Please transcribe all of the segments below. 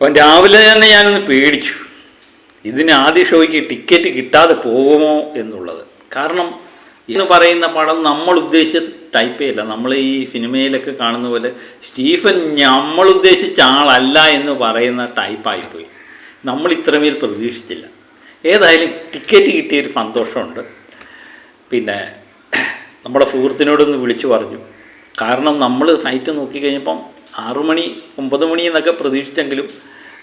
അപ്പം രാവിലെ തന്നെ ഞാനൊന്ന് പേടിച്ചു, ഇതിന് ആദ്യ ഷോയ്ക്ക് ടിക്കറ്റ് കിട്ടാതെ പോകുമോ എന്നുള്ളത്. കാരണം എന്ന് പറയുന്ന പടം നമ്മൾ ഉദ്ദേശിച്ച ടൈപ്പേ അല്ല. നമ്മൾ ഈ സിനിമയിലൊക്കെ കാണുന്ന പോലെ സ്റ്റീഫൻ നമ്മൾ ഉദ്ദേശിച്ച ആളല്ല എന്ന് പറയുന്ന ടൈപ്പായിപ്പോയി. നമ്മൾ ഇത്രമേൽ പ്രതീക്ഷിച്ചില്ല. ഏതായാലും ടിക്കറ്റ് കിട്ടിയൊരു സന്തോഷമുണ്ട്. പിന്നെ നമ്മുടെ സുഹൃത്തിനോടൊന്ന് വിളിച്ചു പറഞ്ഞു. കാരണം നമ്മൾ സൈറ്റ് നോക്കിക്കഴിഞ്ഞപ്പം 6 മണി 9 മണി എന്നൊക്കെ പ്രതീക്ഷിച്ചെങ്കിലും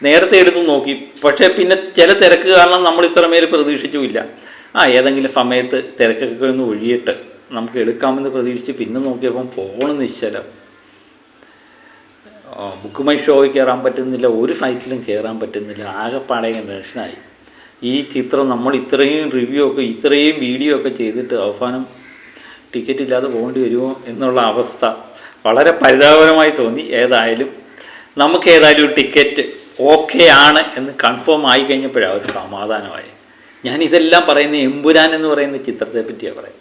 നേരത്തെ എടുത്ത് നോക്കി. പക്ഷേ പിന്നെ ചില തിരക്ക് കാരണം നമ്മൾ ഇത്രമേൽ പ്രതീക്ഷിച്ചുമില്ല. ഏതെങ്കിലും സമയത്ത് തിരക്കൊക്കെ ഒന്ന് ഒഴിയിട്ട് നമുക്ക് എടുക്കാമെന്ന് പ്രതീക്ഷിച്ച് പിന്നെ നോക്കിയപ്പം ഫോൺ നിശ്ചലം. ബുക്ക് മൈ ഷോയിൽ കയറാൻ പറ്റുന്നില്ല, ഒരു സൈറ്റിലും കയറാൻ പറ്റുന്നില്ല. ആകെപ്പാടെ ടെൻഷനായി. ഈ ചിത്രം നമ്മൾ ഇത്രയും റിവ്യൂ ഒക്കെ ഇത്രയും വീഡിയോ ഒക്കെ ചെയ്തിട്ട് അവസാനം ടിക്കറ്റ് ഇല്ലാതെ പോകേണ്ടി വരുമോ എന്നുള്ള അവസ്ഥ വളരെ പരിതാപകരമായി തോന്നി. നമുക്ക് ഏതായാലും ടിക്കറ്റ് ഓക്കെ ആണ് എന്ന് കൺഫേം ആയി കഴിഞ്ഞപ്പോഴാണ് ഒരു സമാധാനമായി. ഞാനിതെല്ലാം പറയുന്ന എമ്പുരാൻ എന്ന് പറയുന്ന ചിത്രത്തെ പറ്റിയാണ് പറയുന്നത്.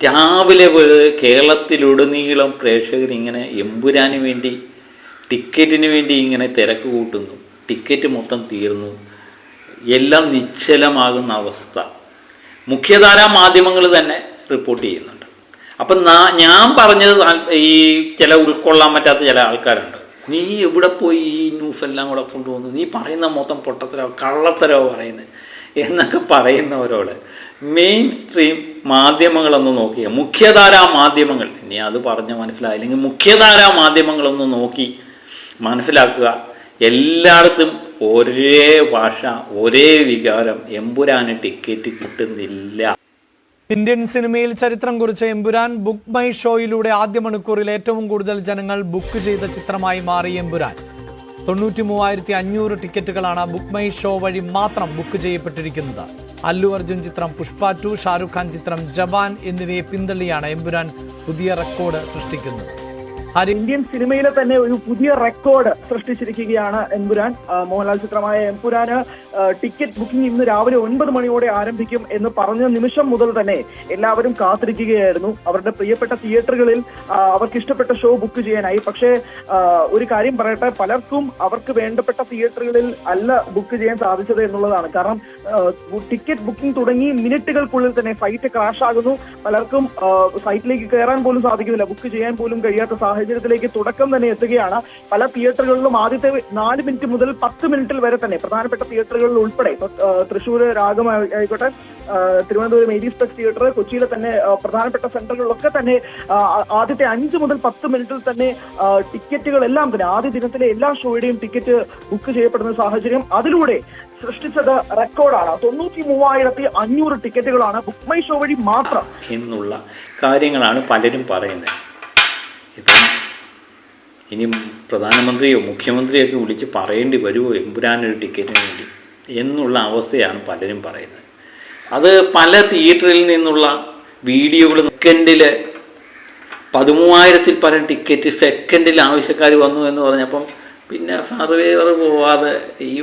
രാവിലെ കേരളത്തിലുടനീളം പ്രേക്ഷകരിങ്ങനെ എമ്പുരാന് വേണ്ടി ടിക്കറ്റിന് വേണ്ടി ഇങ്ങനെ തിരക്ക് കൂട്ടുന്നു. ടിക്കറ്റ് മൊത്തം തീർന്നു, എല്ലാം നിശ്ചലമാകുന്ന അവസ്ഥ മുഖ്യധാരാ മാധ്യമങ്ങൾ തന്നെ റിപ്പോർട്ട് ചെയ്യുന്നുണ്ട്. അപ്പം ഞാൻ പറഞ്ഞത് ഈ ചില ഉൾക്കൊള്ളാൻ പറ്റാത്ത ചില ആൾക്കാരുണ്ട്. നീ എവിടെ പോയി ഈ ന്യൂസ് എല്ലാം കൂടെ കൊണ്ടുവന്നു, നീ പറയുന്ന മൊത്തം പൊട്ടത്തരോ കള്ളത്തരോ പറയുന്നത് എന്നൊക്കെ പറയുന്നവരോട് മെയിൻ സ്ട്രീം മാധ്യമങ്ങളൊന്ന് നോക്കിയാൽ, മുഖ്യധാരാ മാധ്യമങ്ങൾ, ഇനി അത് പറഞ്ഞ് മനസ്സിലായില്ലെങ്കിൽ മുഖ്യധാരാ മാധ്യമങ്ങളൊന്ന് നോക്കി മനസ്സിലാക്കുക. എല്ലായിടത്തും ഒരേ ഭാഷ, ഒരേ വികാരം. എമ്പുരാന് ടിക്കറ്റ് കിട്ടുന്നില്ല. ഇന്ത്യൻ സിനിമയിൽ ചരിത്രം കുറിച്ച എമ്പുരാൻ ബുക്ക് മൈ ഷോയിലൂടെ ആദ്യ മണിക്കൂറിൽ ഏറ്റവും കൂടുതൽ ജനങ്ങൾ ബുക്ക് ചെയ്ത ചിത്രമായി മാറി എമ്പുരാൻ. 93,500 ടിക്കറ്റുകളാണ് ബുക്ക് മൈ ഷോ വഴി മാത്രം ബുക്ക് ചെയ്യപ്പെട്ടിരിക്കുന്നത്. അല്ലു അർജുൻ ചിത്രം പുഷ്പ 2, ഷാരൂഖ് ഖാൻ ചിത്രം ജവാൻ എന്നിവയെ പിന്തള്ളിയാണ് എമ്പുരാൻ പുതിയ റെക്കോർഡ് സൃഷ്ടിക്കുന്നത്. ഇന്ത്യൻ സിനിമയിലെ തന്നെ ഒരു പുതിയ റെക്കോർഡ് സൃഷ്ടിച്ചിരിക്കുകയാണ് എമ്പുരാൻ. മോഹൻലാൽ ചിത്രമായ എമ്പുരാന് ടിക്കറ്റ് ബുക്കിംഗ് ഇന്ന് രാവിലെ 9 മണിയോടെ ആരംഭിക്കും എന്ന് പറഞ്ഞ നിമിഷം മുതൽ തന്നെ എല്ലാവരും കാത്തിരിക്കുകയായിരുന്നു അവരുടെ പ്രിയപ്പെട്ട തിയേറ്ററുകളിൽ അവർക്ക് ഇഷ്ടപ്പെട്ട ഷോ ബുക്ക് ചെയ്യാനായി. പക്ഷേ ഒരു കാര്യം പറയട്ടെ, പലർക്കും അവർക്ക് വേണ്ടപ്പെട്ട തിയേറ്ററുകളിൽ അല്ല ബുക്ക് ചെയ്യാൻ സാധിച്ചത് എന്നുള്ളതാണ്. കാരണം ടിക്കറ്റ് ബുക്കിംഗ് തുടങ്ങി മിനിറ്റുകൾക്കുള്ളിൽ തന്നെ സൈറ്റ് ക്രാഷ് ആകുന്നു. പലർക്കും സൈറ്റിലേക്ക് കയറാൻ പോലും സാധിക്കുന്നില്ല, ബുക്ക് ചെയ്യാൻ പോലും കഴിയാത്ത സാഹചര്യത്തിലേക്ക് തുടക്കം തന്നെ എത്തുകയാണ്. പല തിയേറ്ററുകളിലും ആദ്യത്തെ 4 മിനിറ്റ് മുതൽ 10 മിനിറ്റിൽ വരെ തന്നെ പ്രധാനപ്പെട്ട തിയേറ്ററുകളിൽ ഉൾപ്പെടെ, തൃശ്ശൂർ രാഗം ആയിക്കോട്ടെ, തിരുവനന്തപുരം എഡിസ്പെക്സ് തിയേറ്റർ, കൊച്ചിയിലെ തന്നെ പ്രധാനപ്പെട്ട സെന്ററുകളിലൊക്കെ തന്നെ ആദ്യത്തെ 5 മുതൽ 10 മിനിറ്റിൽ തന്നെ ടിക്കറ്റുകളെല്ലാം തന്നെ ആദ്യ ദിനത്തിലെ എല്ലാ ഷോയുടെയും ടിക്കറ്റ് ബുക്ക് ചെയ്യപ്പെടുന്ന സാഹചര്യം. അതിലൂടെ സൃഷ്ടിച്ചത് റെക്കോർഡാണ്. 93,500 ടിക്കറ്റുകളാണ് ബുക്ക് മൈ ഷോ വഴി മാത്രം എന്നുള്ള കാര്യങ്ങളാണ് പലരും പറയുന്നത്. ഇപ്പം ഇനി പ്രധാനമന്ത്രിയോ മുഖ്യമന്ത്രിയൊക്കെ വിളിച്ച് പറയേണ്ടി വരുമോ എമ്പുരാനൊരു ടിക്കറ്റിന് വേണ്ടി എന്നുള്ള അവസ്ഥയാണ് പലരും പറയുന്നത്. അത് പല തിയേറ്ററിൽ നിന്നുള്ള വീഡിയോകൾ സെക്കൻഡിൽ 13,000-ൽ പരം ടിക്കറ്റ് സെക്കൻഡിൽ ആവശ്യക്കാർ വന്നു എന്ന് പറഞ്ഞപ്പം പിന്നെ സർവേവർ പോവാതെ ഈ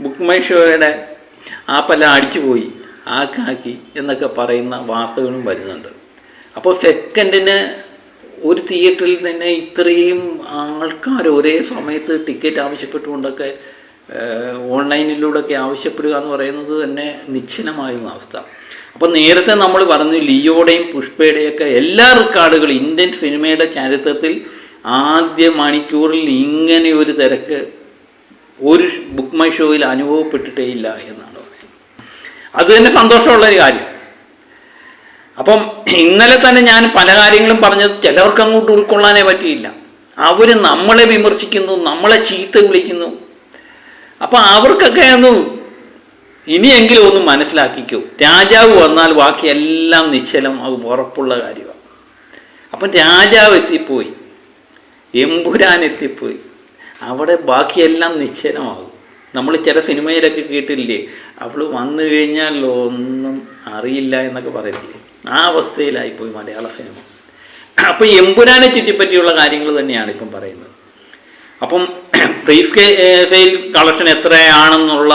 ബുക്ക് മൈ ഷോയുടെ ആപ്പെല്ലാം അടിച്ചുപോയി, ആക്കാക്കി എന്നൊക്കെ പറയുന്ന വാർത്തകളും വരുന്നുണ്ട്. അപ്പോൾ സെക്കൻഡിന് ഒരു തിയേറ്ററിൽ തന്നെ ഇത്രയും ആൾക്കാർ ഒരേ സമയത്ത് ടിക്കറ്റ് ആവശ്യപ്പെട്ടുകൊണ്ടൊക്കെ ഓൺലൈനിലൂടെയൊക്കെ ആവശ്യപ്പെടുക എന്ന് പറയുന്നത് തന്നെ നിശ്ചലമായിരുന്ന അവസ്ഥ. അപ്പോൾ നേരത്തെ നമ്മൾ പറഞ്ഞു ലിയോയുടെയും പുഷ്പയുടെയൊക്കെ എല്ലാ റെക്കോർഡുകളും ഇന്ത്യൻ സിനിമയുടെ ചരിത്രത്തിൽ ആദ്യ മണിക്കൂറിൽ ഇങ്ങനെ ഒരു തിരക്ക് ഒരു ബുക്ക് മൈ ഷോയിൽ അനുഭവപ്പെട്ടിട്ടേ ഇല്ല എന്നാണ് പറയുന്നത്. അത് തന്നെ സന്തോഷമുള്ളൊരു കാര്യം. അപ്പം ഇന്നലെ തന്നെ ഞാൻ പല കാര്യങ്ങളും പറഞ്ഞത് ചിലവർക്ക് അങ്ങോട്ട് ഉൾക്കൊള്ളാനേ പറ്റിയില്ല. അവർ നമ്മളെ വിമർശിക്കുന്നു, നമ്മളെ ചീത്ത വിളിക്കുന്നു. അപ്പം അവർക്കൊക്കെ ഇനിയെങ്കിലും ഒന്ന് മനസ്സിലാക്കിക്കൂ, രാജാവ് വന്നാൽ ബാക്കി എല്ലാം നിശ്ചലം, അത് ഉറപ്പുള്ള കാര്യമാണ്. അപ്പം രാജാവ് എത്തിപ്പോയി, എമ്പുരാൻ എത്തിപ്പോയി, അവിടെ ബാക്കിയെല്ലാം നിശ്ചലമാകും. നമ്മൾ ചില സിനിമയിലൊക്കെ കേട്ടില്ലേ, അവൾ വന്നു കഴിഞ്ഞാൽ ഒന്നും അറിയില്ല എന്നൊക്കെ പറയത്തില്ലേ, ആ അവസ്ഥയിലായിപ്പോയി മലയാള സിനിമ. അപ്പോൾ എമ്പുരാനെ ചുറ്റിപ്പറ്റിയുള്ള കാര്യങ്ങൾ തന്നെയാണ് ഇപ്പം പറയുന്നത്. അപ്പം പ്രീസ് സെയിൽ കളക്ഷൻ എത്രയാണെന്നുള്ള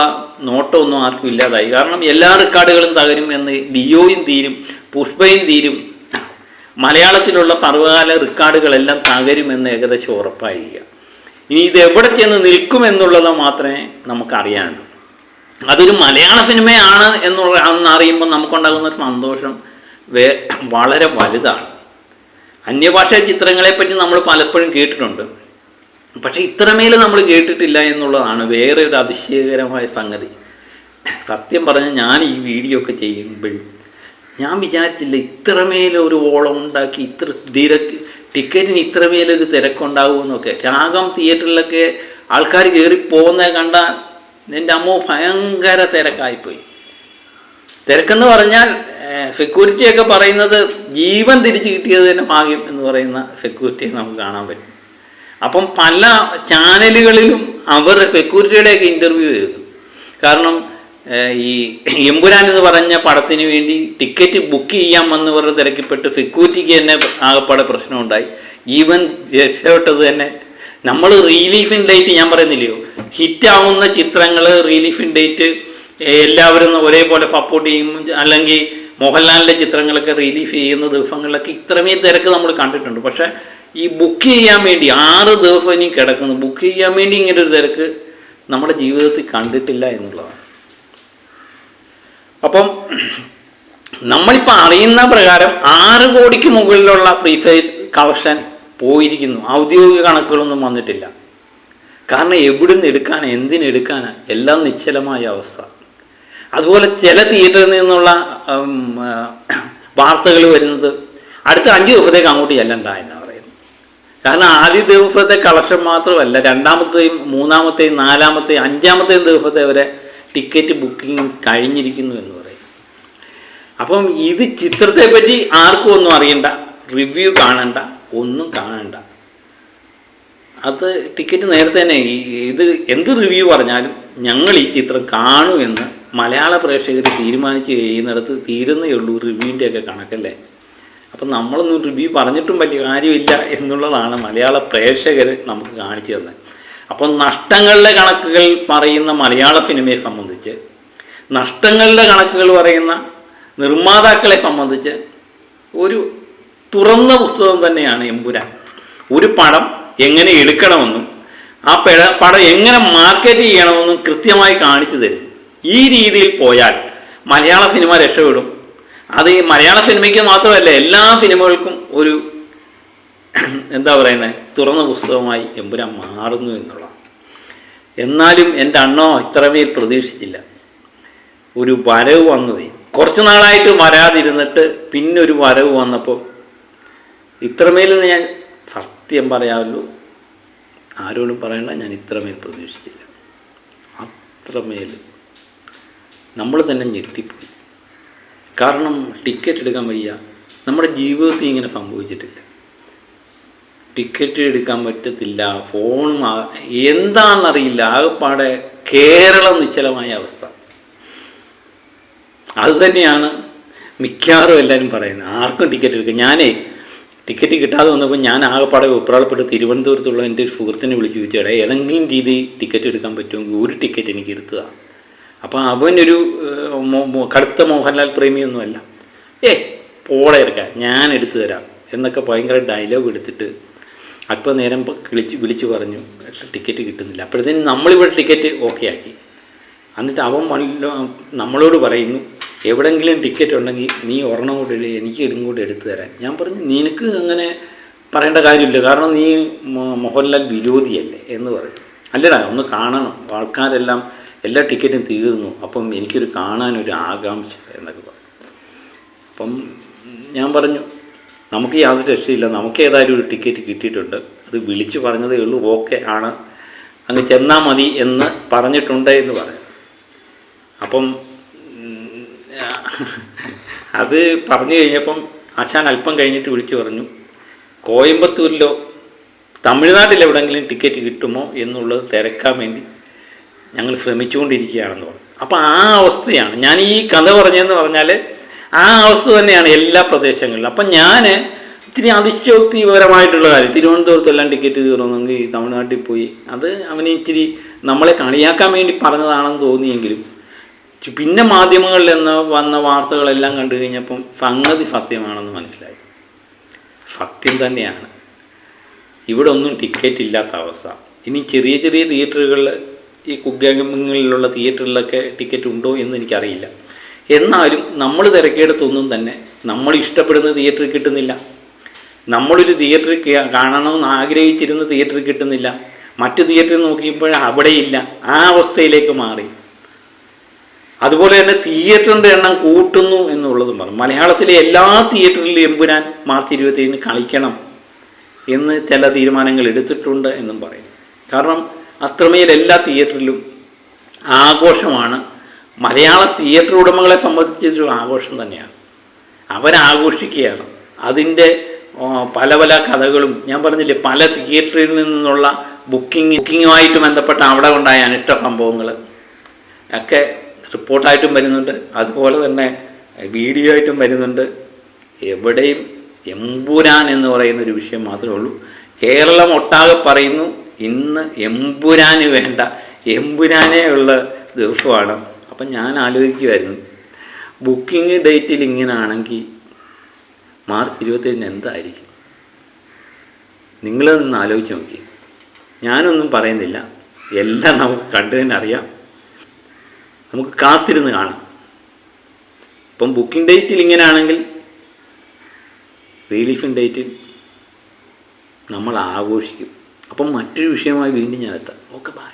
നോട്ടമൊന്നും ആർക്കും ഇല്ലാതായി. കാരണം എല്ലാ റെക്കോർഡുകളും തകരും എന്ന്, ലിയോയും തീരും, പുഷ്പയും തീരും, മലയാളത്തിലുള്ള സർവകാല റെക്കോർഡുകളെല്ലാം തകരുമെന്ന് ഏകദേശം ഉറപ്പായിരിക്കുക. ഇനി ഇത് എവിടെ ചെന്ന് നിൽക്കുമെന്നുള്ളത് മാത്രമേ നമുക്കറിയാനുള്ളൂ. അതൊരു മലയാള സിനിമയാണ് എന്നറിയുമ്പോൾ നമുക്കുണ്ടാകുന്ന ഒരു സന്തോഷം വളരെ വലുതാണ്. അന്യഭാഷാ ചിത്രങ്ങളെപ്പറ്റി നമ്മൾ പലപ്പോഴും കേട്ടിട്ടുണ്ട്, പക്ഷേ ഇത്രമേൽ നമ്മൾ കേട്ടിട്ടില്ല എന്നുള്ളതാണ് വേറെ ഒരു അതിശയകരമായ സംഗതി. സത്യം പറഞ്ഞാൽ ഞാൻ ഈ വീഡിയോ ഒക്കെ ചെയ്യുമ്പോഴും ഞാൻ വിചാരിച്ചില്ല ഇത്രമേലൊരു ഓളം ഉണ്ടാക്കി, ഇത്ര ടിക്കറ്റിന് ഇത്രമേലൊരു തിരക്കുണ്ടാകുമെന്നൊക്കെ. രാഗം തിയേറ്ററിലൊക്കെ ആൾക്കാർ കയറി പോകുന്നത് കണ്ട എൻ്റെ അമ്മ ഭയങ്കര തിരക്കായിപ്പോയി. തിരക്കെന്ന് പറഞ്ഞാൽ സെക്യൂരിറ്റിയൊക്കെ പറയുന്നത് ജീവൻ തിരിച്ചു കിട്ടിയത് തന്നെ ഭാഗ്യം എന്ന് പറയുന്ന സെക്യൂരിറ്റിയെ നമുക്ക് കാണാൻ പറ്റും. അപ്പം പല ചാനലുകളിലും അവർ സെക്യൂരിറ്റിയുടെയൊക്കെ ഇൻ്റർവ്യൂ ചെയ്തു. കാരണം ഈ എമ്പുരാൻ എന്ന് പറഞ്ഞ പടത്തിന് വേണ്ടി ടിക്കറ്റ് ബുക്ക് ചെയ്യാൻ വന്നവർ തിരക്കിപ്പെട്ട് സെക്യൂരിറ്റിക്ക് തന്നെ ആകപ്പാടെ പ്രശ്നമുണ്ടായി. ഈവൻ രക്ഷപ്പെട്ടത് തന്നെ നമ്മൾ റിലീഫിൻ ഡേറ്റ്, ഞാൻ പറയുന്നില്ലയോ, ഹിറ്റാവുന്ന ചിത്രങ്ങൾ റിലീഫിൻ ഡേറ്റ് എല്ലാവരും ഒരേപോലെ സപ്പോർട്ട് ചെയ്യും. അല്ലെങ്കിൽ മോഹൻലാലിൻ്റെ ചിത്രങ്ങളൊക്കെ റിലീഫ് ചെയ്യുന്ന ദിവസങ്ങളിലൊക്കെ ഇത്രമേ തിരക്ക് നമ്മൾ കണ്ടിട്ടുണ്ട്. പക്ഷേ ഈ ബുക്ക് ചെയ്യാൻ വേണ്ടി 6 ദിവസം ഇനി കിടക്കുന്നു, ബുക്ക് ചെയ്യാൻ വേണ്ടി ഇങ്ങനെ ഒരു തിരക്ക് നമ്മുടെ ജീവിതത്തിൽ കണ്ടിട്ടില്ല എന്നുള്ളതാണ്. അപ്പം നമ്മളിപ്പോൾ അറിയുന്ന പ്രകാരം 6 കോടിക്ക് മുകളിലുള്ള പ്രീഫെയ്ഡ് കളക്ഷൻ പോയിരിക്കുന്നു. ഔദ്യോഗിക കണക്കുകളൊന്നും വന്നിട്ടില്ല. കാരണം എവിടുന്ന് എടുക്കാൻ, എന്തിനെടുക്കാൻ, എല്ലാം നിശ്ചലമായ അവസ്ഥ. അതുപോലെ ചില തിയേറ്ററിൽ നിന്നുള്ള വാർത്തകൾ വരുന്നത് അടുത്ത 5 ദിവസത്തേക്ക് അങ്ങോട്ട് ചെല്ലണ്ട എന്നാണ് പറയുന്നത്. കാരണം ആദ്യ ദിവസത്തെ കളക്ഷൻ മാത്രമല്ല, 2-ാമത്തെയും 3-ാമത്തെയും 4-ാമത്തെയും 5-ാമത്തെയും ദിവസത്തെ വരെ ടിക്കറ്റ് ബുക്കിംഗ് കഴിഞ്ഞിരിക്കുന്നു എന്ന് പറയും. അപ്പം ഇത് ചിത്രത്തെപ്പറ്റി ആർക്കും ഒന്നും അറിയണ്ട, റിവ്യൂ കാണണ്ട, ഒന്നും കാണണ്ട. അത് ടിക്കറ്റ് നേരത്തെ തന്നെ ഇത് എന്ത് റിവ്യൂ പറഞ്ഞാലും ഞങ്ങൾ ഈ ചിത്രം കാണുമെന്ന് മലയാള പ്രേക്ഷകർ തീരുമാനിച്ച് കഴിയുന്നിടത്ത് തീരുന്നേ ഉള്ളൂ റിവ്യൂവിൻ്റെയൊക്കെ കണക്കല്ലേ. അപ്പം നമ്മളൊന്നും റിവ്യൂ പറഞ്ഞിട്ടും വലിയ കാര്യമില്ല എന്നുള്ളതാണ് മലയാള പ്രേക്ഷകർ നമുക്ക് കാണിച്ചു തന്നത്. അപ്പം നഷ്ടങ്ങളുടെ കണക്കുകൾ പറയുന്ന മലയാള സിനിമയെ സംബന്ധിച്ച്, നഷ്ടങ്ങളുടെ കണക്കുകൾ പറയുന്ന നിർമ്മാതാക്കളെ സംബന്ധിച്ച് ഒരു തുറന്ന പുസ്തകം തന്നെയാണ് എമ്പുരാൻ. ഒരു പടം എങ്ങനെ എടുക്കണമെന്നും ആ പടം എങ്ങനെ മാർക്കറ്റ് ചെയ്യണമെന്നും കൃത്യമായി കാണിച്ചു തരും. ഈ രീതിയിൽ പോയാൽ മലയാള സിനിമ രക്ഷപ്പെടും. അത് ഈ മലയാള സിനിമയ്ക്ക് മാത്രമല്ല, എല്ലാ സിനിമകൾക്കും ഒരു എന്താ പറയുന്നത്, തുറന്ന പുസ്തകമായി എമ്പുരാൻ മാറുന്നു എന്നുള്ളതാണ്. എന്നാലും എൻ്റെ അണ്ണോ ഇത്രമേൽ പ്രതീക്ഷിച്ചില്ല. ഒരു വരവ് വന്നതേ, കുറച്ച് നാളായിട്ട് വരാതിരുന്നിട്ട് പിന്നൊരു വരവ് വന്നപ്പോൾ ഇത്രമേലെന്ന് ഞാൻ സത്യം പറയാമല്ലോ, ആരോടും പറയണ്ട, ഞാൻ ഇത്രമേൽ പ്രതീക്ഷിച്ചില്ല. അത്രമേൽ നമ്മൾ തന്നെ ഞെട്ടിപ്പോയി. കാരണം ടിക്കറ്റ് എടുക്കാൻ വയ്യ. നമ്മുടെ ജീവിതത്തിൽ ഇങ്ങനെ സംഭവിച്ചിട്ടില്ല. ടിക്കറ്റ് എടുക്കാൻ പറ്റത്തില്ല, ഫോണും എന്താണെന്നറിയില്ല, ആകെപ്പാടെ കേരളം നിശ്ചലമായ അവസ്ഥ. അതുതന്നെയാണ് മിക്കവാറും എല്ലാവരും പറയുന്നത്. ആർക്കും ടിക്കറ്റ് എടുക്കുക. ടിക്കറ്റ് കിട്ടാതെ വന്നപ്പോൾ ഞാൻ ആകെപ്പാടെ വെപ്രാളപ്പെട്ട് തിരുവനന്തപുരത്തുള്ള എൻ്റെ ഒരു സുഹൃത്തിനെ വിളിച്ച് ചോദിച്ചേടാ ഏതെങ്കിലും രീതിയിൽ ടിക്കറ്റ് എടുക്കാൻ പറ്റുമെങ്കിൽ ഒരു ടിക്കറ്റ് എനിക്ക് എടുത്തതാണ്. അപ്പോൾ അവനൊരു കടുത്ത മോഹൻലാൽ പ്രേമിയൊന്നുമല്ല. പോടെ ഇറക്കാം, ഞാൻ എടുത്തു തരാം എന്നൊക്കെ ഭയങ്കര ഡയലോഗ് എടുത്തിട്ട് അല്പം നേരം വിളിച്ച് പറഞ്ഞു ടിക്കറ്റ് കിട്ടുന്നില്ല. അപ്പോഴത്തേനും നമ്മളിവിടെ ടിക്കറ്റ് ഓക്കെ ആക്കി. എന്നിട്ട് അവൻ നമ്മളോട് പറയുന്നു എവിടെയെങ്കിലും ടിക്കറ്റ് ഉണ്ടെങ്കിൽ നീ ഒരെണ്ണം കൂടെ എനിക്ക് ഇങ്ങോട്ട് എടുത്തു തരാൻ. ഞാൻ പറഞ്ഞു നിനക്ക് അങ്ങനെ പറയേണ്ട കാര്യമില്ല, കാരണം നീ മോഹൻലാൽ വിരോധിയല്ലേ എന്ന് പറയും. അല്ലടാ ഒന്ന് കാണണം, ആൾക്കാരെല്ലാം എല്ലാ ടിക്കറ്റും തീർന്നു, അപ്പം എനിക്കൊരു കാണാനൊരു ആകാംക്ഷ എന്നൊക്കെ പറഞ്ഞു. അപ്പം ഞാൻ പറഞ്ഞു നമുക്ക് യാതൊരു രക്ഷയില്ല, നമുക്ക് ഏതായാലും ഒരു ടിക്കറ്റ് കിട്ടിയിട്ടുണ്ട്, അത് വിളിച്ച് പറഞ്ഞതേ ഉള്ളൂ, ഓക്കെ ആണ്, അങ്ങ് ചെന്നാൽ മതി എന്ന് പറഞ്ഞിട്ടുണ്ട് എന്ന് പറഞ്ഞു. അപ്പം അത് പറഞ്ഞു കഴിഞ്ഞപ്പം ആശാൻ അല്പം കഴിഞ്ഞിട്ട് വിളിച്ചു പറഞ്ഞു കോയമ്പത്തൂരിലോ തമിഴ്നാട്ടിലെവിടെയെങ്കിലും ടിക്കറ്റ് കിട്ടുമോ എന്നുള്ളത് തിരക്കാൻ വേണ്ടി ഞങ്ങൾ ശ്രമിച്ചുകൊണ്ടിരിക്കുകയാണെന്ന് പറഞ്ഞു. അപ്പോൾ ആ അവസ്ഥയാണ് ഞാൻ ഈ കഥ പറഞ്ഞതെന്ന് പറഞ്ഞാൽ ആ അവസ്ഥ തന്നെയാണ് എല്ലാ പ്രദേശങ്ങളിലും. അപ്പം ഞാൻ ഇത്തിരി അതിശയോക്തിപരമായിട്ടുള്ള കാര്യം, തിരുവനന്തപുരത്തെല്ലാം ടിക്കറ്റ് തീർന്നെങ്കിൽ തമിഴ്നാട്ടിൽ പോയി, അത് അവന് ഇച്ചിരി നമ്മളെ കളിയാക്കാൻ വേണ്ടി പറഞ്ഞതാണെന്ന് തോന്നിയെങ്കിലും പിന്നെ മാധ്യമങ്ങളിൽ നിന്ന് വന്ന വാർത്തകളെല്ലാം കണ്ടു കഴിഞ്ഞപ്പം സംഗതി സത്യമാണെന്ന് മനസ്സിലായി. സത്യം തന്നെയാണ്. ഇവിടെ ഒന്നും ടിക്കറ്റ് ഇല്ലാത്ത അവസ്ഥ. ഇനി ചെറിയ ചെറിയ തിയേറ്ററുകളിൽ ഈ കുഗ്രാമങ്ങളിലുള്ള തിയേറ്ററിലൊക്കെ ടിക്കറ്റ് ഉണ്ടോ എന്ന് എനിക്കറിയില്ല. എന്നാലും നമ്മൾ തിരക്കിയെടുത്തൊന്നും തന്നെ നമ്മൾ ഇഷ്ടപ്പെടുന്ന തിയേറ്ററിൽ കിട്ടുന്നില്ല. നമ്മളൊരു തിയേറ്ററിൽ കാണണമെന്ന് ആഗ്രഹിച്ചിരുന്ന തിയേറ്ററിൽ കിട്ടുന്നില്ല. മറ്റു തിയേറ്ററിൽ നോക്കിയപ്പോൾ അവിടെയില്ല. ആ അവസ്ഥയിലേക്ക് മാറി. അതുപോലെ തന്നെ തിയേറ്ററിൻ്റെ എണ്ണം കൂട്ടുന്നു എന്നുള്ളതും പറഞ്ഞു. മലയാളത്തിലെ എല്ലാ തിയേറ്ററിലും എമ്പുരാൻ മാർച്ച് 27 കളിക്കണം എന്ന് ചില തീരുമാനങ്ങൾ എടുത്തിട്ടുണ്ട് എന്നും പറയും. കാരണം അത്രമേൽ എല്ലാ തിയേറ്ററിലും ആഘോഷമാണ്. മലയാള തിയേറ്റർ ഉടമകളെ സംബന്ധിച്ചൊരു ആഘോഷം തന്നെയാണ്. അവരാഘോഷിക്കുകയാണ്. അതിൻ്റെ പല പല കഥകളും ഞാൻ പറഞ്ഞില്ലേ, പല തിയേറ്ററിൽ നിന്നുള്ള ബുക്കിങ്ങുമായിട്ട് ബന്ധപ്പെട്ട അവിടെ ഉണ്ടായ അനിഷ്ട സംഭവങ്ങൾ ഒക്കെ റിപ്പോർട്ടായിട്ടും വരുന്നുണ്ട്. അതുപോലെ തന്നെ വീഡിയോ ആയിട്ടും വരുന്നുണ്ട്. എവിടെയും എമ്പുരാൻ എന്ന് പറയുന്നൊരു വിഷയം മാത്രമേ ഉള്ളൂ. കേരളം ഒട്ടാകെ പറയുന്നു ഇന്ന് എമ്പുരാന് വേണ്ട, എമ്പുരാനേ ഉള്ള ദിവസമാണ്. അപ്പം ഞാൻ ആലോചിക്കുമായിരുന്നു, ബുക്കിംഗ് ഡേറ്റിൽ ഇങ്ങനെയാണെങ്കിൽ മാർച്ച് 27 എന്തായിരിക്കും? നിങ്ങളൊന്ന് ആലോചിച്ച് നോക്കി. ഞാനൊന്നും പറയുന്നില്ല, എല്ലാം നമുക്ക് കണ്ടു തന്നെ അറിയാം. നമുക്ക് കാത്തിരുന്ന് കാണാം. ഇപ്പം ബുക്കിംഗ് ഡേറ്റിൽ ഇങ്ങനെയാണെങ്കിൽ റിലീഫിംഗ് ഡേറ്റിൽ നമ്മൾ ആഘോഷിക്കും. അപ്പം മറ്റൊരു വിഷയമായി വീണ്ടും ഞാൻ എത്താം. Okay, by.